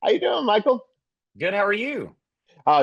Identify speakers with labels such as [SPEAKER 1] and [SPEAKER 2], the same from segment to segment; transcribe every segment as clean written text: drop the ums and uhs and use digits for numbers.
[SPEAKER 1] How you doing, Michael?
[SPEAKER 2] Good. How are you?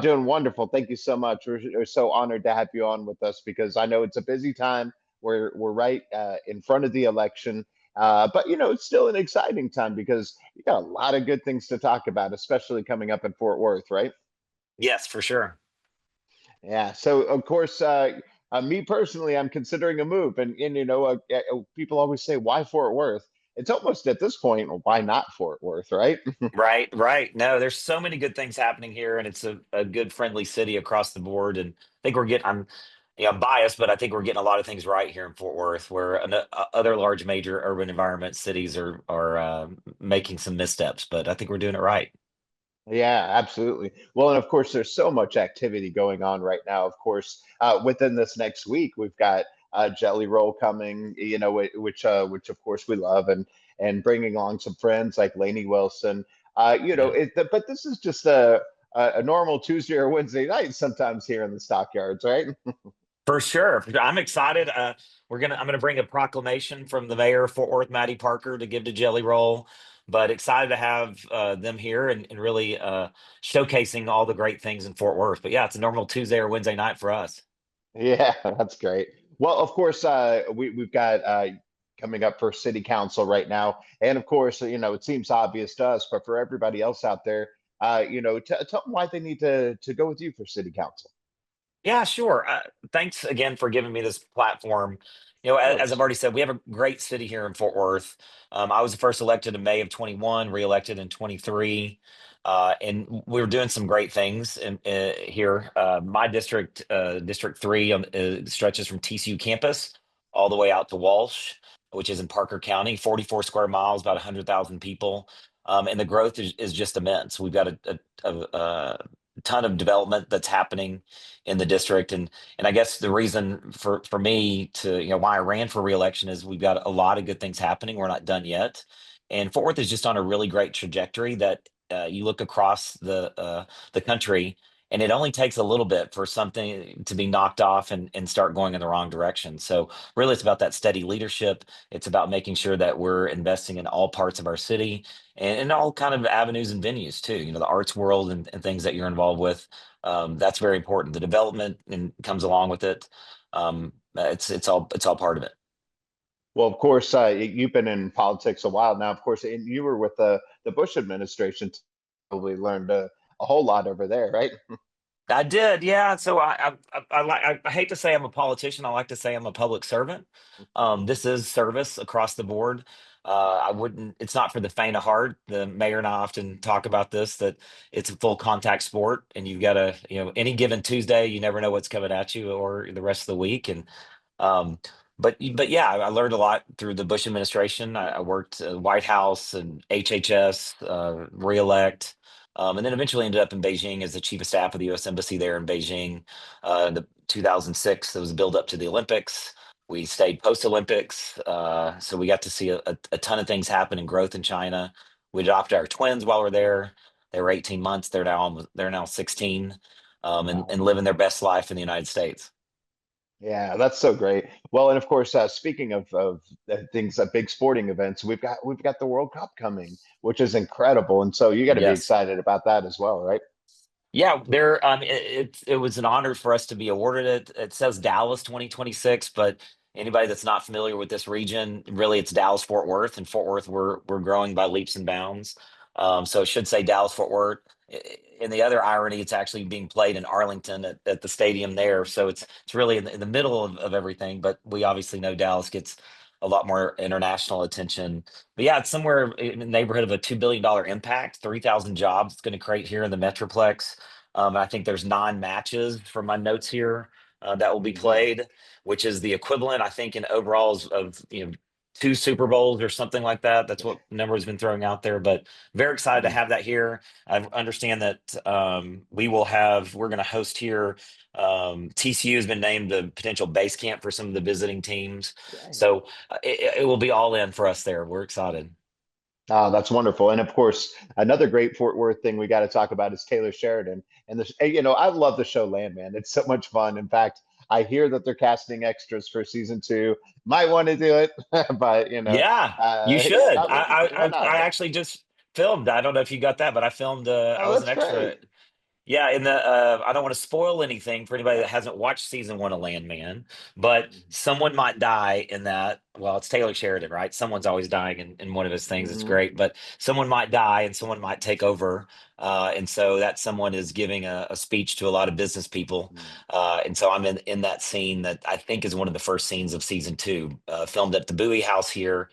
[SPEAKER 1] Doing wonderful. Thank you so much. We're so honored to have you on with us because I know it's a busy time. We're right in front of the election, but it's still an exciting time because you got a lot of good things to talk about, especially coming up in Fort Worth, right?
[SPEAKER 2] Yes, for sure.
[SPEAKER 1] Yeah. So of course, me personally, I'm considering a move, and people always say, "Why Fort Worth?" It's almost at this point, well, why not Fort Worth, right?
[SPEAKER 2] Right, right. No, there's so many good things happening here, and it's a good, friendly city across the board. And I think we're getting, I'm biased, but I think we're getting a lot of things right here in Fort Worth, where other large major urban environment cities are making some missteps. But I think we're doing it right.
[SPEAKER 1] Yeah, absolutely. Well, and of course, there's so much activity going on right now. Of course, within this next week, we've got Jelly Roll coming, which of course we love, and bringing along some friends like Lainey Wilson.
[SPEAKER 2] Yeah.
[SPEAKER 1] But this is just a normal Tuesday or Wednesday night sometimes here in the stockyards, right?
[SPEAKER 2] For sure. I'm excited. I'm gonna bring a proclamation from the mayor of Fort Worth, Matty Parker, to give to Jelly Roll. But excited to have them here and really showcasing all the great things in Fort Worth. But yeah, it's a normal Tuesday or Wednesday night for us.
[SPEAKER 1] Yeah, that's great. Well, of course, we've got coming up for city council right now, and of course, it seems obvious to us, but for everybody else out there, tell them why they need to go with you for city council.
[SPEAKER 2] Yeah, sure. Thanks again for giving me this platform.
[SPEAKER 1] Of
[SPEAKER 2] As I've
[SPEAKER 1] course.
[SPEAKER 2] already said, we have a great city here in Fort Worth. I was first elected in May of 21, reelected in 23, and we were doing some great things here. My district, District 3, stretches from TCU campus all the way out to Walsh, which is in Parker County, 44 square miles, about 100,000 people. And the growth is just immense. We've got a ton of development that's happening in the district. And I guess the reason for me to, why I ran for reelection is we've got a lot of good things happening. We're not done yet. And Fort Worth is just on a really great trajectory that you look across the country, and it only takes a little bit for something to be knocked off and start going in the wrong direction. So really it's about that steady leadership. It's about making sure that we're investing in all parts of our city and all kind of avenues and venues too, the arts world and things that you're involved with. That's very important. The development and comes along with it. It's all part of it.
[SPEAKER 1] Well, of course, you've been in politics a while now. Of course, and you were with the Bush administration. Probably learned a whole lot over there, right?
[SPEAKER 2] I did, yeah. So I hate to say I'm a politician. I like to say I'm a public servant. This is service across the board. I wouldn't. It's not for the faint of heart. The mayor and I often talk about this, that it's a full contact sport, and you've got to, any given Tuesday, you never know what's coming at you or the rest of the week. And um, but yeah, I learned a lot through the Bush administration. I worked White House and HHS, reelect. And then eventually ended up in Beijing as the chief of staff of the U.S. Embassy there in Beijing. In the 2006, there was a build up to the Olympics. We stayed post Olympics, so we got to see a ton of things happen and growth in China. We adopted our twins while we're there. They were 18 months. They're now 16, and
[SPEAKER 1] Wow.
[SPEAKER 2] living their best life in the United States.
[SPEAKER 1] Yeah, that's so great. Well, and of course, speaking of things, big sporting events, we've got the World Cup coming, which is incredible, and so you got to be
[SPEAKER 2] Yes.
[SPEAKER 1] excited about that as well, right?
[SPEAKER 2] Yeah, it was an honor for us to be awarded it. It says Dallas 2026, but anybody that's not familiar with this region, really it's Dallas Fort Worth, and Fort Worth we're growing by leaps and bounds. So it should say Dallas Fort Worth. And the other irony, it's actually being played in Arlington at the stadium there. So it's really in the middle of everything, but we obviously know Dallas gets a lot more international attention. But yeah, it's somewhere in the neighborhood of a $2 billion impact, 3,000 jobs it's going to create here in the Metroplex. I think there's 9 matches from my notes here that will be
[SPEAKER 1] Mhm.
[SPEAKER 2] played, which is the equivalent, I think, in overalls of 2 Super Bowls or something like that. That's what number has been throwing out there. But very excited to
[SPEAKER 1] Mm.
[SPEAKER 2] have that here. I understand that we're going to host here. TCU has been named the potential base camp for some of the visiting teams,
[SPEAKER 1] Dang.
[SPEAKER 2] so it will be all in for us there. We're excited.
[SPEAKER 1] Oh, that's wonderful. And of course, another great Fort Worth thing we got to talk about is Taylor Sheridan. I love the show Landman. It's so much fun. In fact, I hear that they're casting extras for season two. Might want to do it, but
[SPEAKER 2] Yeah, you
[SPEAKER 1] yeah,
[SPEAKER 2] should.
[SPEAKER 1] I mean, why
[SPEAKER 2] I
[SPEAKER 1] not?
[SPEAKER 2] actually just filmed. I don't know if you got that, but I filmed. I
[SPEAKER 1] Oh,
[SPEAKER 2] was an
[SPEAKER 1] that's
[SPEAKER 2] extra.
[SPEAKER 1] great.
[SPEAKER 2] Yeah, in the I don't want to spoil anything for anybody that hasn't watched season one of Landman, but someone might die in that. Well, it's Taylor Sheridan, right? Someone's always dying in one of his things. It's
[SPEAKER 1] Hmm.
[SPEAKER 2] great, but someone might die and someone might take over. And so that someone is giving a speech to a lot of business people. And so I'm in that scene that I think is one of the first scenes of season two, filmed at the Bowie House here,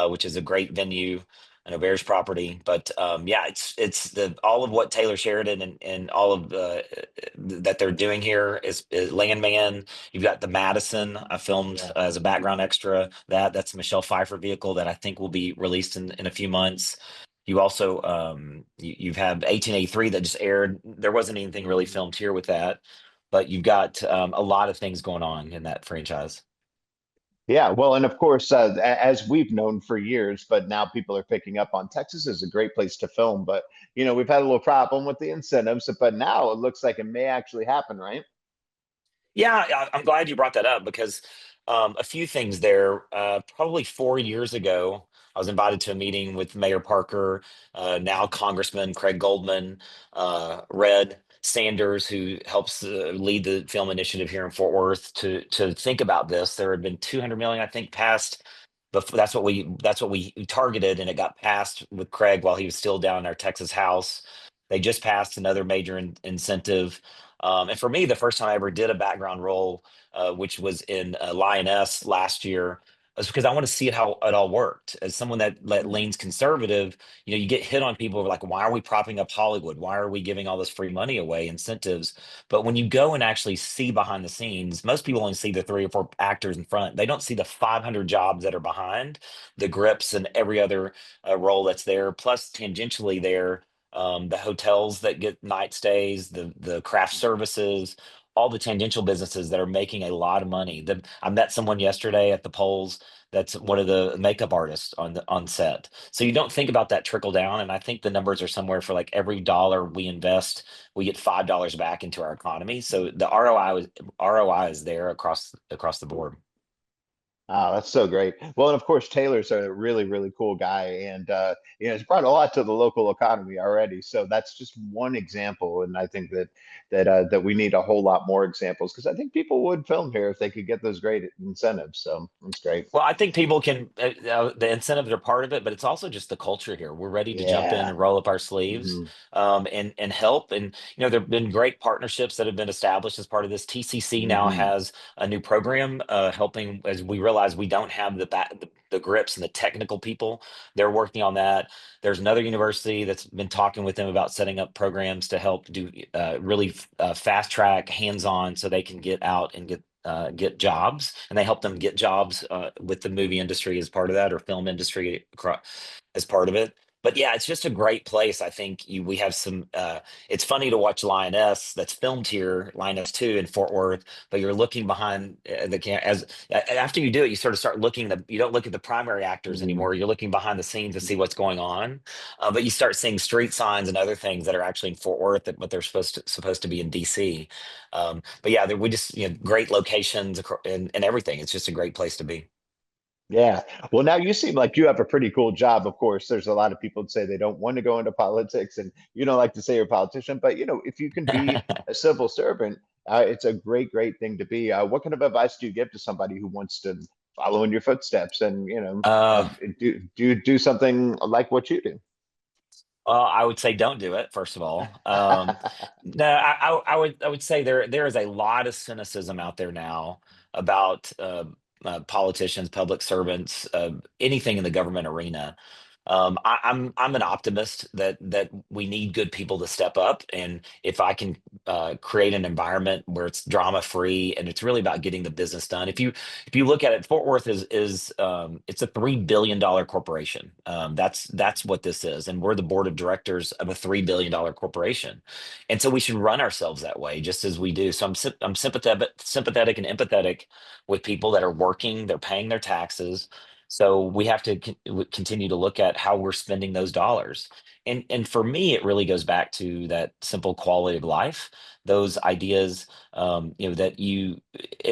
[SPEAKER 2] which is a great venue and a Bears property. But yeah, it's the all of what Taylor Sheridan and all of that they're doing here is Landman. You've got the Madison I filmed
[SPEAKER 1] Yeah.
[SPEAKER 2] as a background extra. That's a Michelle Pfeiffer vehicle that I think will be released in a few months. You also you've had 1883 that just aired. There wasn't anything really
[SPEAKER 1] Mhm.
[SPEAKER 2] filmed here with that, but you've got a lot of things going on in that franchise.
[SPEAKER 1] Yeah, well, and of course, as we've known for years, but now people are picking up on Texas is a great place to film. But we've had a little problem with the incentives, but now it looks like it may actually happen, right?
[SPEAKER 2] Yeah, I'm glad you brought that up because a few things there. Probably 4 years ago, I was invited to a meeting with Mayor Parker, now Congressman Craig Goldman, Red Sanders, who helps lead the film initiative here in Fort Worth, to think about this. There had been 200 million, I think, passed. But that's what we targeted, and it got passed with Craig while he was still down in our Texas house. They just passed another major incentive. And for me, the first time I ever did a background role, which was in Lioness last year, was because I want to see how it all worked. As someone that
[SPEAKER 1] Mhm.
[SPEAKER 2] leans conservative, you get hit on people who are like, why are we propping up Hollywood? Why are we giving all this free money away, incentives? But when you go and actually see behind the scenes, most people only see the three or four actors in front. They don't see the 500 jobs that are behind the grips and every other role that's there, plus tangentially there the hotels that get night stays, the craft services, all the tangential businesses that are making a lot of money. I met someone yesterday at the polls that's one of the makeup artists on set. So you don't think about that trickle down, and I think the numbers are somewhere for like every dollar we invest, we get $5 back into our economy. So the ROI is there across the board.
[SPEAKER 1] Oh, that's so great. Well, and of course, Taylor's a really, really cool guy, and he's brought a lot to the local economy already. So that's just one example, and I think that we need a whole lot more examples because I think people would film here if they could get those great incentives. So that's great.
[SPEAKER 2] Well, I think people can, the incentives are part of it, but it's also just the culture here. We're ready to jump in
[SPEAKER 1] Yeah.
[SPEAKER 2] and roll up our sleeves
[SPEAKER 1] Hmm.
[SPEAKER 2] and help. And, there have been great partnerships that have been established as part of this. TCC now
[SPEAKER 1] Hmm.
[SPEAKER 2] has a new program helping as we realize we don't have the grips and the technical people. They're working on that. There's another university that's been talking with them about setting up programs to help do really fast track, hands on, so they can get out and get jobs, and they help them get jobs with the movie industry as part of that, or film industry as part of it. But yeah, it's just a great place. I think we have some. It's funny to watch Lioness that's filmed here, Lioness 2 in Fort Worth, but you're looking behind the cam as after you do it, you sort of start looking. You don't look at the primary actors
[SPEAKER 1] Hmm.
[SPEAKER 2] anymore. You're looking behind the scenes to see what's going on. But you start seeing street signs and other things that are actually in Fort Worth, but they're supposed to be in DC. But yeah, we just great locations and everything. It's just a great place to be.
[SPEAKER 1] Yeah. Well, now you seem like you have a pretty cool job. Of course, there's a lot of people that say they don't want to go into politics, and you don't like to say you're a politician, but if you can be a civil servant, it's a great, great thing to be. What kind of advice do you give to somebody who wants to follow in your footsteps and
[SPEAKER 2] uh,
[SPEAKER 1] do something like what you do?
[SPEAKER 2] well, I would say don't do it. First of all, no, I would say there is a lot of cynicism out there now about politicians, public servants, anything in the government arena. I'm an optimist that we need good people to step up, and if I can create an environment where it's drama free and it's really about getting the business done. If you look at it, Fort Worth is it's a $3 billion corporation. That's what this is, and we're the board of directors of a $3 billion corporation, and so we should run ourselves that way, just as we do. So I'm sympathetic and empathetic with people that are working, they're paying their taxes. So we have to continue to look at how we're spending those dollars. And for me, it really goes back to that simple quality of life, those ideas that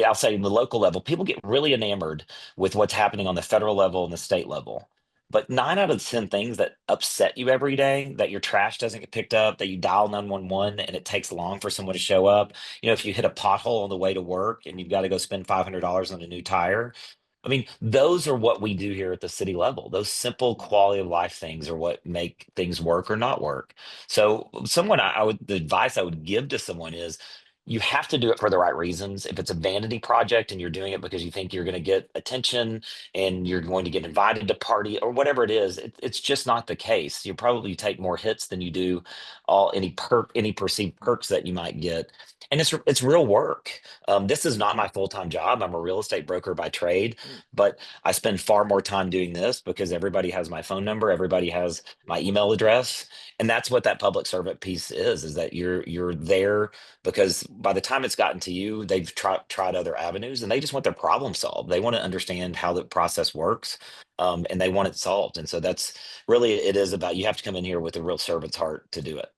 [SPEAKER 2] outside in the local level, people get really enamored with what's happening on the federal level and the state level. But 9 out of 10 things that upset you every day, that your trash doesn't get picked up, that you dial 911 and it takes long for someone to show up. If you hit a pothole on the way to work and you've got to go spend $500 on a new tire. I mean, those are what we do here at the city level. Those simple quality of life things are what make things work or not work. So, the advice I would give to someone is you have to do it for the right reasons. If it's a vanity project and you're doing it because you think you're going to get attention and you're going to get invited to party or whatever it is, it's just not the case. You probably take more hits than you do any perceived perks that you might get. And it's real work. This is not my full-time job. I'm a real estate broker by trade, but I spend far more time doing this because everybody has my phone number, everybody has my email address, and that's what that public servant piece is that you're there because by the time it's gotten to you, they've tried other avenues and they just want their problem solved. They want to understand how the process works, and they want it solved. And so that's really it is about you have to come in here with a real servant's heart to do it.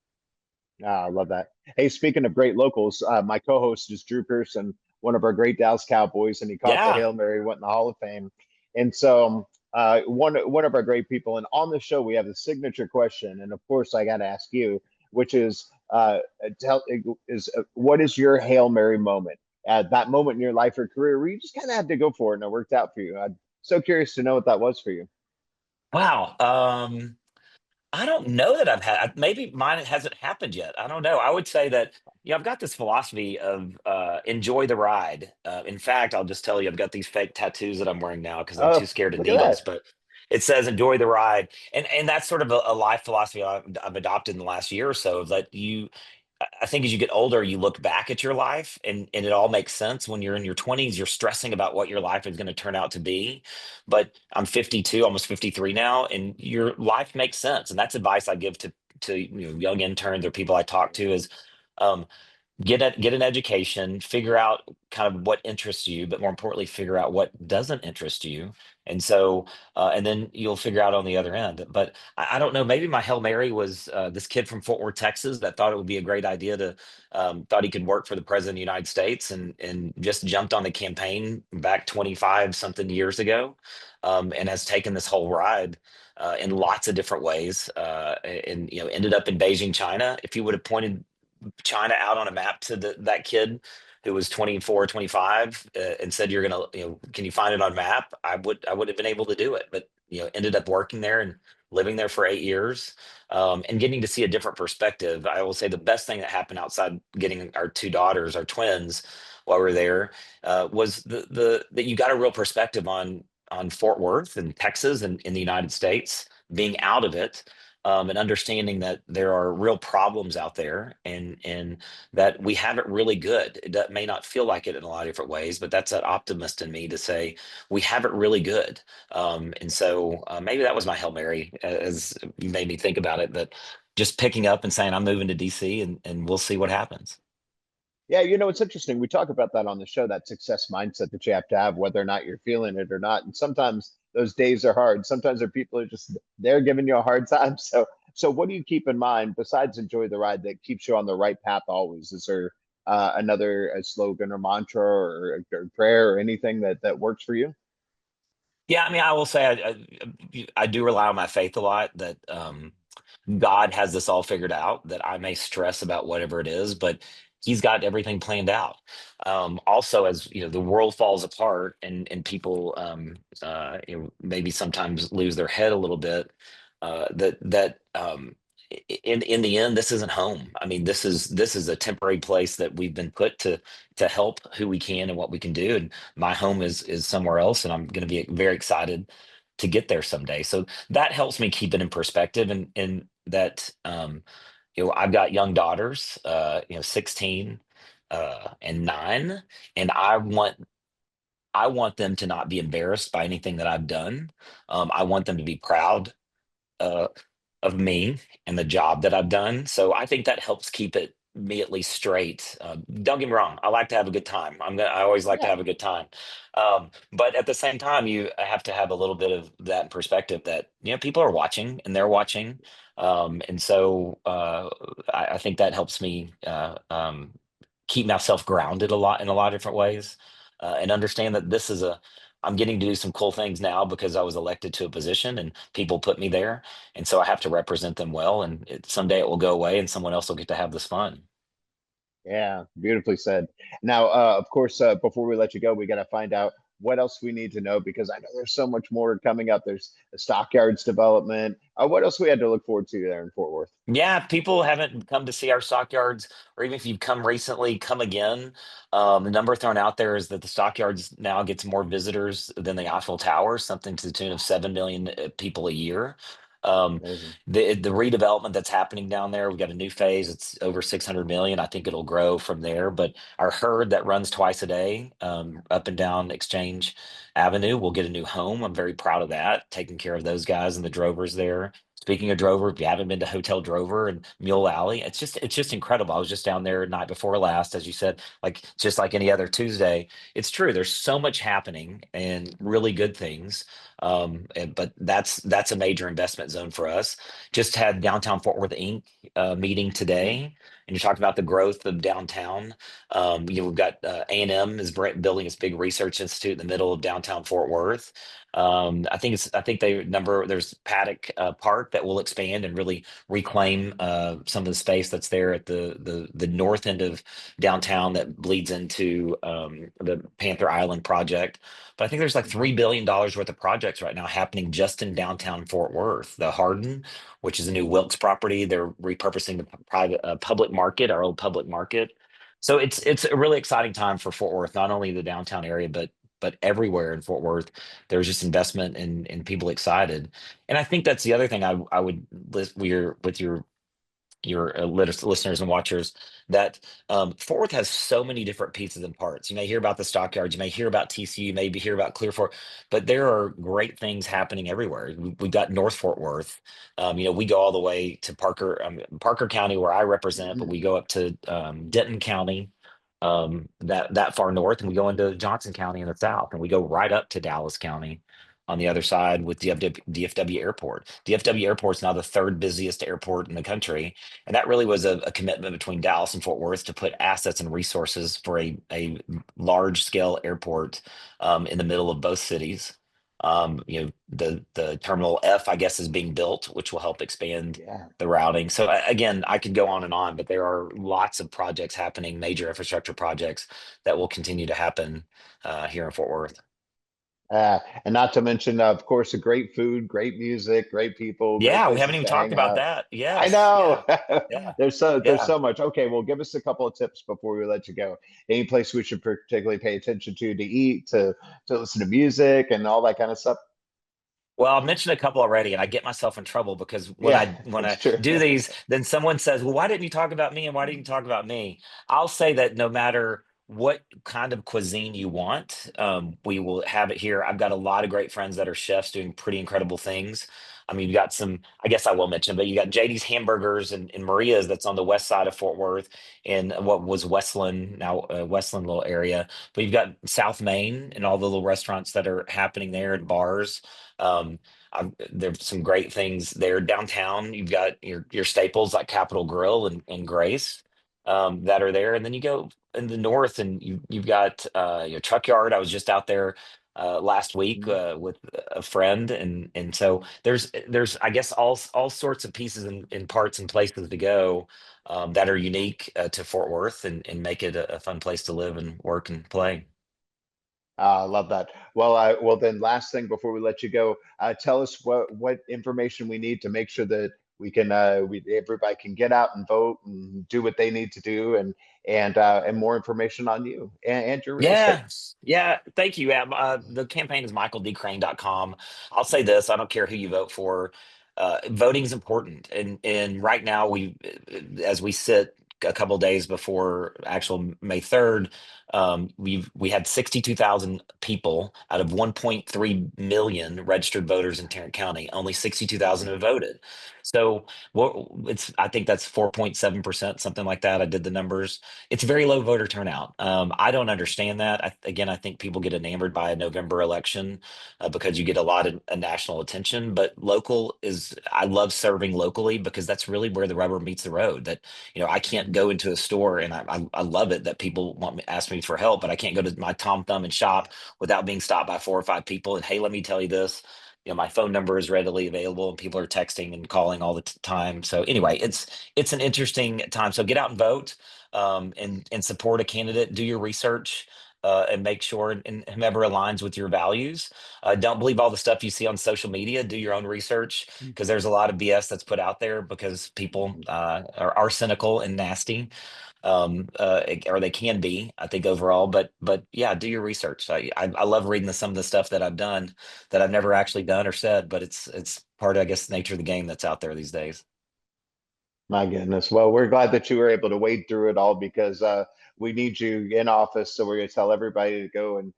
[SPEAKER 1] Ah, I love that. Hey, speaking of great locals, my co-host is Drew Pearson, one of our great Dallas Cowboys, and he caught the
[SPEAKER 2] Yeah.
[SPEAKER 1] Hail Mary, went in the Hall of Fame. And so, one of our great people, and on the show we have the signature question, and of course I got to ask you, which is, what is your Hail Mary moment? At that moment in your life or career where you just kind of had to go for it and it worked out for you. I'm so curious to know what that was for you.
[SPEAKER 2] Wow. I don't know that I've had, maybe mine hasn't happened yet. I don't know. I would say that, I've got this philosophy of enjoy the ride. In fact, I'll just tell you, I've got these fake tattoos that I'm wearing now because I'm too
[SPEAKER 1] Oh,
[SPEAKER 2] scared of
[SPEAKER 1] look at
[SPEAKER 2] needles,
[SPEAKER 1] that.
[SPEAKER 2] but it says enjoy the ride. And that's sort of a life philosophy I've adopted in the last year or so that I think as you get older, you look back at your life and it all makes sense. When you're in your 20s, you're stressing about what your life is going to turn out to be. But I'm 52, almost 53 now, and your life makes sense. And that's advice I give to young interns or people I talk to is um, get an education, figure out kind of what interests you, but more importantly, figure out what doesn't interest you. And so, and then you'll figure out on the other end. But I don't know, maybe my Hail Mary was this kid from Fort Worth, Texas, that thought it would be a great idea thought he could work for the president of the United States and just jumped on the campaign back 25 something years ago, and has taken this whole ride. In lots of different ways, and ended up in Beijing, China. If you would have pointed China out on a map to that kid who was 24, 25, and said, you're going to, can you find it on map? I would have been able to do it, but, ended up working there and living there for 8 years, and getting to see a different perspective. I will say the best thing that happened outside getting our two daughters, our twins, while we were there, was that you got a real perspective on Fort Worth and Texas and in the United States, being out of it, and understanding that there are real problems out there, and that we have it really good. May not feel like it in a lot of different ways, but that's that optimist in me to say we have it really good. And so maybe that was my Hail Mary, as you made me think about it. That just picking up and saying I'm moving to DC, and we'll see what happens.
[SPEAKER 1] Yeah, it's interesting. We talk about that on the show, that success mindset that you have to have, whether or not you're feeling it or not. And sometimes those days are hard. Sometimes there are people who are just they're giving you a hard time. So what do you keep in mind besides enjoy the ride that keeps you on the right path always? Is there another a slogan or mantra or prayer or anything that works for you?
[SPEAKER 2] Yeah, I mean, I will say I do rely on my faith a lot. That God has this all figured out, that I may stress about whatever it is, but he's got everything planned out. Also, as the world falls apart and people maybe sometimes lose their head a little bit, in the end, this isn't home. I mean, this is a temporary place that we've been put to help who we can and what we can do. And my home is somewhere else, and I'm going to be very excited to get there someday. So that helps me keep it in perspective, and that I've got young daughters, 16 and 9, and I want them to not be embarrassed by anything that I've done. I want them to be proud uh, of me and the job that I've done. So I think that helps keep me at least straight. Don't get me wrong, I like to have a good time. I always like to
[SPEAKER 1] Yeah.
[SPEAKER 2] have a good time. But at the same time, you have to have a little bit of that in perspective that people are watching and they're watching. And so I think that helps me keep myself grounded a lot in a lot of different ways, and understand that this is a I'm getting to do some cool things now because I was elected to a position and people put me there, and so I have to represent them well. And someday it will go away, and someone else will get to have this fun.
[SPEAKER 1] Yeah, beautifully said. Now, of course, before we let you go, we got to find out what else we need to know because I know there's so much more coming up. There's the stockyards development. What else we had to look forward to there in Fort Worth?
[SPEAKER 2] Yeah, if people haven't come to see our stockyards, or even if you've come recently, come again. The number thrown out there is that the stockyards now gets more visitors than the Eiffel Tower, something to the tune of 7 million people a year. Um,
[SPEAKER 1] Amazing.
[SPEAKER 2] the redevelopment that's happening down there, we've got a new phase. It's over 600 million. I think it'll grow from there. But our herd that runs twice a day, up and down Exchange Avenue, will get a new home. I'm very proud of that, taking care of those guys and the drovers there. Speaking of Drover, if you haven't been to Hotel Drover and Mule Alley, it's just incredible. I was just down there night before last, as you said, like just like any other Tuesday. It's true. There's so much happening and really good things. But that's a major investment zone for us. Just had Downtown Fort Worth Inc. Meeting
[SPEAKER 1] Mhm.
[SPEAKER 2] today, and you're talking about the growth of downtown. We've got A&M is building this big research institute in the middle of downtown Fort Worth. I think there's Paddock Park that will expand and really reclaim some of the space that's there at the north end of downtown that bleeds into the Panther Island project. But I think there's like
[SPEAKER 1] Mhm.
[SPEAKER 2] $3 billion worth of projects right now happening just in downtown Fort Worth. The Hardin, which is a new Wilkes property, they're repurposing the private public market, our old public market. So it's a really exciting time for Fort Worth, not only the downtown area, but everywhere in Fort Worth. There's just investment and people excited. And I think that's the other thing I would list with your listeners and watchers, that Fort Worth has so many different pieces and parts. You may hear about the stockyards, you may hear about TCU, you may hear about Clear Fork, but there are great things happening everywhere. We've got North Fort Worth. We go all the way to Parker County, where I represent, but
[SPEAKER 1] Mhm.
[SPEAKER 2] we go up to Denton County, that far north, and we go into Johnson County in the south, and we go right up to Dallas County on the other side with DFW Airport. DFW Airport is now the third busiest airport in the country, and that really was a commitment between Dallas and Fort Worth to put assets and resources for a large scale airport in the middle of both cities. The Terminal F, I guess, is being built, which will help expand
[SPEAKER 1] Yeah.
[SPEAKER 2] the routing. So again, I could go on, but there are lots of projects happening, major infrastructure projects that will continue to happen here in Fort Worth.
[SPEAKER 1] And not to mention, of course, the great food, great music, great people, great
[SPEAKER 2] Yeah, we haven't
[SPEAKER 1] places
[SPEAKER 2] even
[SPEAKER 1] to
[SPEAKER 2] talked
[SPEAKER 1] hang
[SPEAKER 2] about
[SPEAKER 1] out.
[SPEAKER 2] that.
[SPEAKER 1] I
[SPEAKER 2] Yes,
[SPEAKER 1] know.
[SPEAKER 2] yeah, yeah,
[SPEAKER 1] There's
[SPEAKER 2] yeah.
[SPEAKER 1] so much. Okay, well, give us a couple of tips before we let you go. Any place we should particularly pay attention to eat, to listen to music, and all that kind of stuff.
[SPEAKER 2] Well, I mentioned a couple already, and I get myself in trouble because when
[SPEAKER 1] Yeah,
[SPEAKER 2] I when
[SPEAKER 1] it's
[SPEAKER 2] I
[SPEAKER 1] true.
[SPEAKER 2] do these, then someone says, "Well, why didn't you talk about me? And why didn't you talk about me?" I'll say that no matter what kind of cuisine you want, we will have it here. I've got a lot of great friends that are chefs doing pretty incredible things. I mean, you got some. I guess I will mention, but you got JD's Hamburgers and Maria's that's on the west side of Fort Worth in what was Westland, now Westland little area. But you've got South Main and all the little restaurants that are happening there and bars. Um, there's some great things there downtown. You've got your staples like Capitol Grill and Grace that are there, and then you go in the north, and you've got your Truck Yard. I was just out there last week
[SPEAKER 1] Mhm.
[SPEAKER 2] with a friend, and so there's I guess all sorts of pieces and parts and places to go that are unique to Fort Worth and make it a fun place to live and work and play.
[SPEAKER 1] I love that. Well, then, last thing before we let you go, tell us what information we need to make sure that we can we everybody can get out and vote and do what they need to do, and more information on you and your real estate.
[SPEAKER 2] Yeah, yeah. Thank you. The campaign is michaeldcrain.com. I'll say this: I don't care who you vote for. Voting is important, and right now as we sit a couple days before actual May 3rd, we had 62,000 people out of 1.3 million registered voters in Tarrant County. Only 62,000 have voted. So what it's I think that's 4.7%, something like that. I did the numbers. It's very low voter turnout. I don't understand that. Again, I think people get enamored by a November election because you get a lot of national attention. But local is I love serving locally because that's really where the rubber meets the road. That I can't go into a store and I love it that people want me ask me for help, but I can't go to my Tom Thumb and shop without being stopped by 4 or 5 people. And hey, let me tell you this, my phone number is readily available and people are texting and calling all the time. So anyway, it's an interesting time. So get out and vote, and support a candidate. Do your research. And make sure and whomever aligns with your values. Don't believe all the stuff you see on social media. Do your own research because there's a lot of BS that's put out there because people are cynical and nasty, or they can be, I think overall. But yeah, do your research. I love reading some of the stuff that I've done that I've never actually done or said, but it's part of, I guess, the nature of the game that's out there these days.
[SPEAKER 1] My goodness. Well, we're glad that you were able to wade through it all because we need you in office. So we're going to tell everybody to go and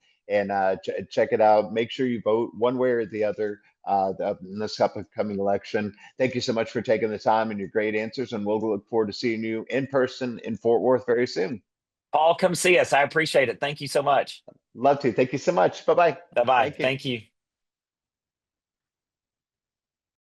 [SPEAKER 1] check it out. Make sure you vote one way or the other in this upcoming election. Thank you so much for taking the time and your great answers. And we'll look forward to seeing you in person in Fort Worth very soon.
[SPEAKER 2] Paul, come see us. I appreciate it. Thank you so much.
[SPEAKER 1] Love to. Thank you so much. Bye bye.
[SPEAKER 2] Bye bye.
[SPEAKER 1] Thank you.
[SPEAKER 2] Thank you.